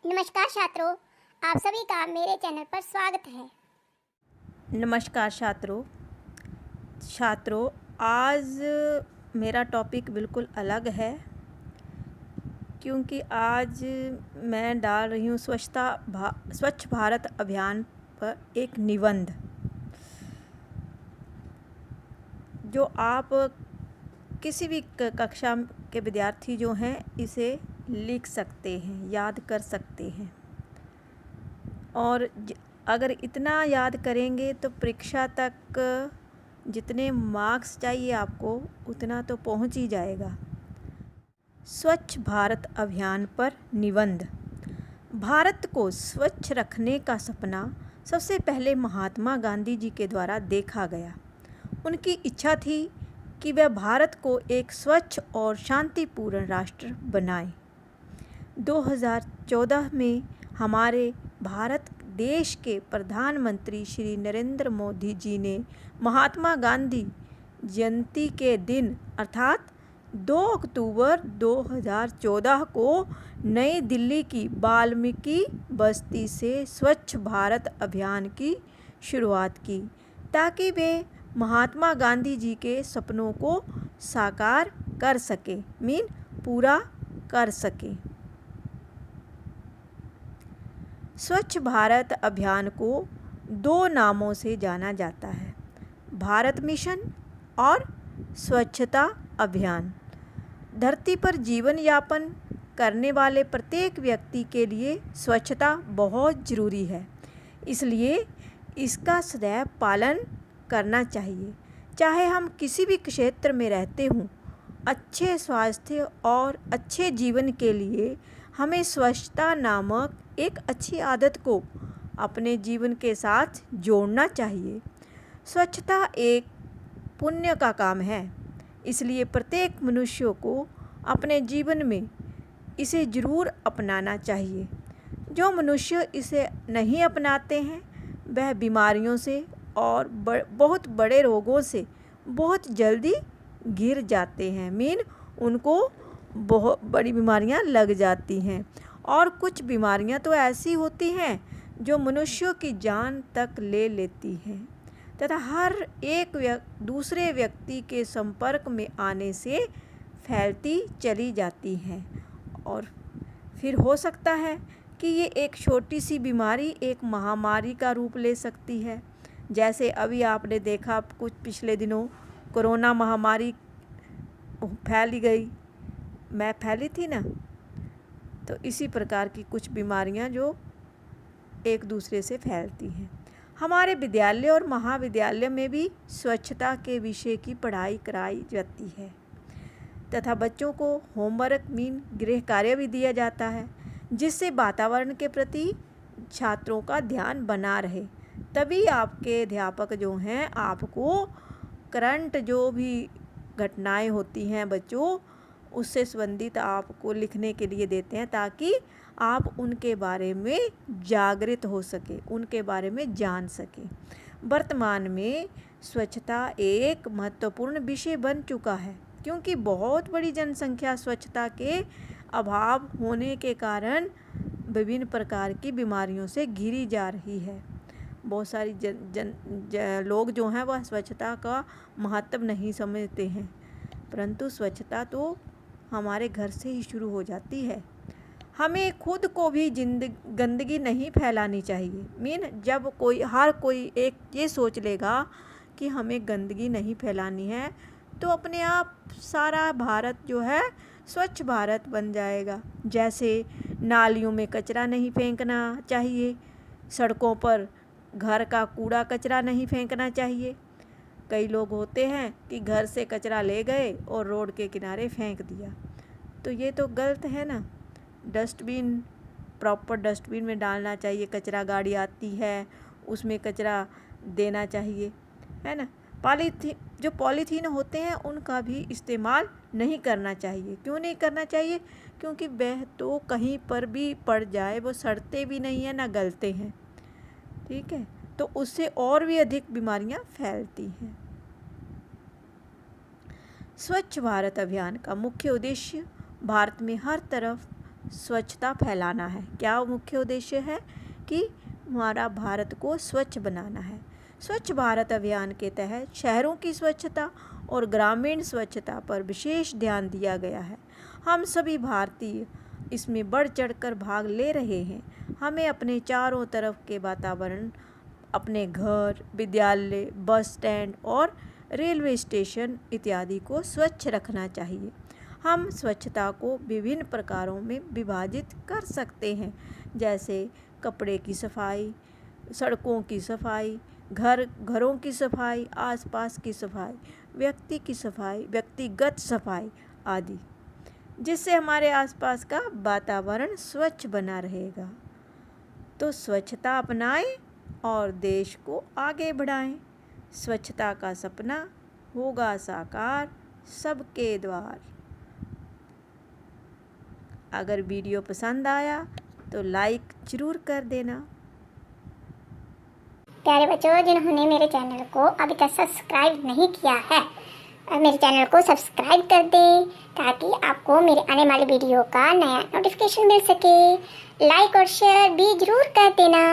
नमस्कार छात्रों, आप सभी का मेरे चैनल पर स्वागत है। नमस्कार छात्रों, आज मेरा टॉपिक बिल्कुल अलग है क्योंकि आज मैं डाल रही हूँ स्वच्छ भारत अभियान पर एक निबंध जो आप किसी भी कक्षा के विद्यार्थी जो हैं इसे लिख सकते हैं, याद कर सकते हैं। और अगर इतना याद करेंगे तो परीक्षा तक जितने मार्क्स चाहिए आपको उतना तो पहुंच ही जाएगा। स्वच्छ भारत अभियान पर निबंध। भारत को स्वच्छ रखने का सपना सबसे पहले महात्मा गांधी जी के द्वारा देखा गया। उनकी इच्छा थी कि वह भारत को एक स्वच्छ और शांतिपूर्ण राष्ट्र बनाए। 2014 में हमारे भारत देश के प्रधानमंत्री श्री नरेंद्र मोदी जी ने महात्मा गांधी जयंती के दिन अर्थात 2 अक्टूबर 2014 को नई दिल्ली की वाल्मीकि बस्ती से स्वच्छ भारत अभियान की शुरुआत की ताकि वे महात्मा गांधी जी के सपनों को साकार कर सके, पूरा कर सके। स्वच्छ भारत अभियान को 2 नामों से जाना जाता है, भारत मिशन और स्वच्छता अभियान। धरती पर जीवन यापन करने वाले प्रत्येक व्यक्ति के लिए स्वच्छता बहुत ज़रूरी है, इसलिए इसका सदैव पालन करना चाहिए। चाहे हम किसी भी क्षेत्र में रहते हों, अच्छे स्वास्थ्य और अच्छे जीवन के लिए हमें स्वच्छता नामक एक अच्छी आदत को अपने जीवन के साथ जोड़ना चाहिए। स्वच्छता एक पुण्य का काम है, इसलिए प्रत्येक मनुष्य को अपने जीवन में इसे ज़रूर अपनाना चाहिए। जो मनुष्य इसे नहीं अपनाते हैं वह बीमारियों से और बहुत बड़े रोगों से बहुत जल्दी घिर जाते हैं, उनको बहुत बड़ी बीमारियां लग जाती हैं। और कुछ बीमारियां तो ऐसी होती हैं जो मनुष्यों की जान तक ले लेती हैं तथा हर एक दूसरे व्यक्ति के संपर्क में आने से फैलती चली जाती हैं और फिर हो सकता है कि ये एक छोटी सी बीमारी एक महामारी का रूप ले सकती है। जैसे अभी आपने देखा कुछ पिछले दिनों कोरोना महामारी फैली गई, फैली थी ना, तो इसी प्रकार की कुछ बीमारियां जो एक दूसरे से फैलती हैं। हमारे विद्यालय और महाविद्यालय में भी स्वच्छता के विषय की पढ़ाई कराई जाती है तथा बच्चों को होमवर्क गृह कार्य भी दिया जाता है, जिससे वातावरण के प्रति छात्रों का ध्यान बना रहे। तभी आपके अध्यापक जो हैं आपको करंट जो भी घटनाएं होती हैं बच्चों उससे संबंधित आपको लिखने के लिए देते हैं ताकि आप उनके बारे में जागृत हो सके, उनके बारे में जान सके। वर्तमान में स्वच्छता एक महत्वपूर्ण विषय बन चुका है क्योंकि बहुत बड़ी जनसंख्या स्वच्छता के अभाव होने के कारण विभिन्न प्रकार की बीमारियों से घिरी जा रही है। बहुत सारी लोग जो हैं वह स्वच्छता का महत्व नहीं समझते हैं, परंतु स्वच्छता तो हमारे घर से ही शुरू हो जाती है। हमें खुद को भी गंदगी नहीं फैलानी चाहिए। जब हर कोई एक ये सोच लेगा कि हमें गंदगी नहीं फैलानी है तो अपने आप सारा भारत जो है स्वच्छ भारत बन जाएगा। जैसे नालियों में कचरा नहीं फेंकना चाहिए, सड़कों पर घर का कूड़ा कचरा नहीं फेंकना चाहिए। कई लोग होते हैं कि घर से कचरा ले गए और रोड के किनारे फेंक दिया, तो ये तो गलत है ना। डस्टबिन प्रॉपर डस्टबिन में डालना चाहिए, कचरा गाड़ी आती है उसमें कचरा देना चाहिए, है ना। जो पॉलीथीन होते हैं उनका भी इस्तेमाल नहीं करना चाहिए। क्यों नहीं करना चाहिए? क्योंकि वह तो कहीं पर भी पड़ जाए वो सड़ते भी नहीं है ना गलते हैं, ठीक है, तो उससे और भी अधिक बीमारियां फैलती हैं। स्वच्छ भारत अभियान का मुख्य उद्देश्य भारत में हर तरफ स्वच्छता फैलाना है। क्या मुख्य उद्देश्य है कि हमारा भारत को स्वच्छ बनाना है। स्वच्छ भारत अभियान के तहत शहरों की स्वच्छता और ग्रामीण स्वच्छता पर विशेष ध्यान दिया गया है। हम सभी भारतीय इसमें बढ़ चढ़कर भाग ले रहे हैं। हमें अपने चारों तरफ के वातावरण, अपने घर, विद्यालय, बस स्टैंड और रेलवे स्टेशन इत्यादि को स्वच्छ रखना चाहिए। हम स्वच्छता को विभिन्न प्रकारों में विभाजित कर सकते हैं, जैसे कपड़े की सफाई, सड़कों की सफाई, घरों की सफाई, आसपास की सफाई, व्यक्तिगत सफाई आदि, जिससे हमारे आसपास का वातावरण स्वच्छ बना रहेगा। तो स्वच्छता अपनाएं और देश को आगे बढ़ाएं। स्वच्छता का सपना होगा साकार सबके द्वार। अगर वीडियो पसंद आया तो लाइक ज़रूर कर देना। प्यारे बच्चों, जिन्होंने मेरे चैनल को अभी तक सब्सक्राइब नहीं किया है, मेरे चैनल को सब्सक्राइब कर दें ताकि आपको मेरे आने वाली वीडियो का नया नोटिफिकेशन मिल सके। लाइक और शेयर भी जरूर कर देना।